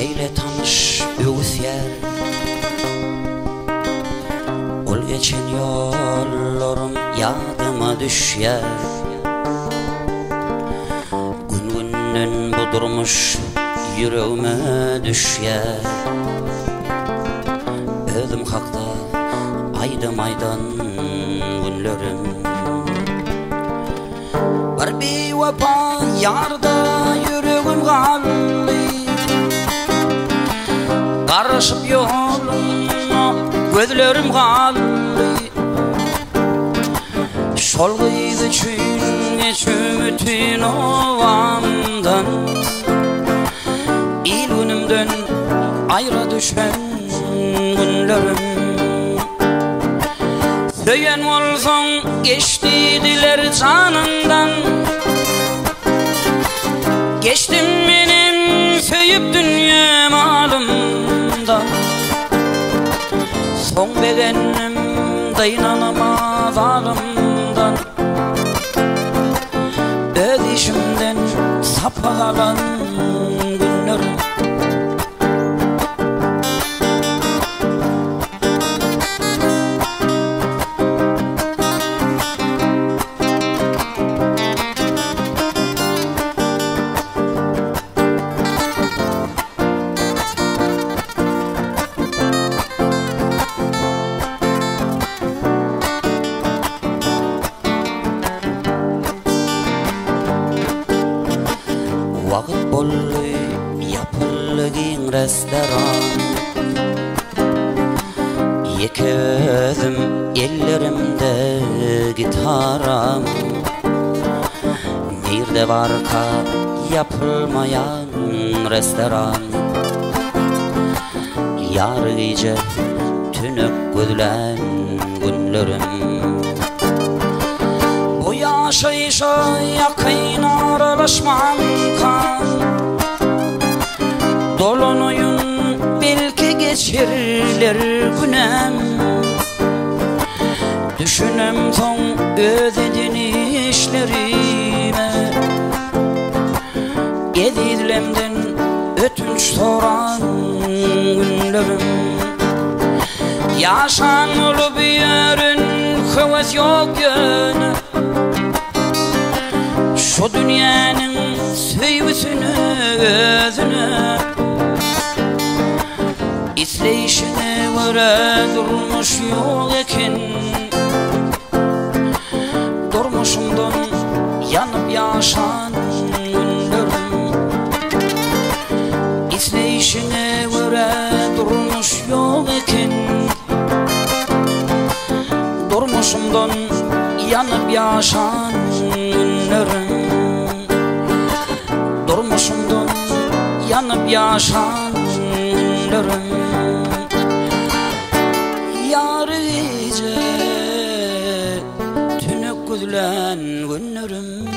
Şeyle tanış öğüs yer, ol geçen yollarım yadıma düşer. Gün günden budurmuş yüreğime düşer. Özüm hakta aydım aydan günlerim. Bir bevefa yarda yüreğim kaldı, karışıp yoluna gözlerim kaldı. Şol kıydı için geçümütün ovamdan, il günümden ayrı düşen günlerim. Söyyen olsan geçtidiler canından, geçtim benim söyüp dünya malımdan. Son bedenim dayanamaz alımdan, öz işimden sapağalan günlerim. Vakit bollu yapılgın restoran, yekezim ellerimde gitaram. Nerede varka yapılmayan restoran, yar gece tünük gözlen günlerim. Bu yaşayışa yakın aralaşmam kan, dolunuyun belki geçirler günem. Düşünem son öz edinişlerime, edilemden ötünç soran günlerim. Yaşan olup yarın kıvaz yok yönü, şu dünyanın sevgisini özünü. İsleyişine göre durmuş yol ekin, durmuşumdan yanıp yaşan günlerim. İsleyişine göre durmuş yol ekin, durmuşumdan yanıp yaşan günlerim. Durmuşumdan yanıp yaşan günlerim. Yar gece tünük gözlen günlerim.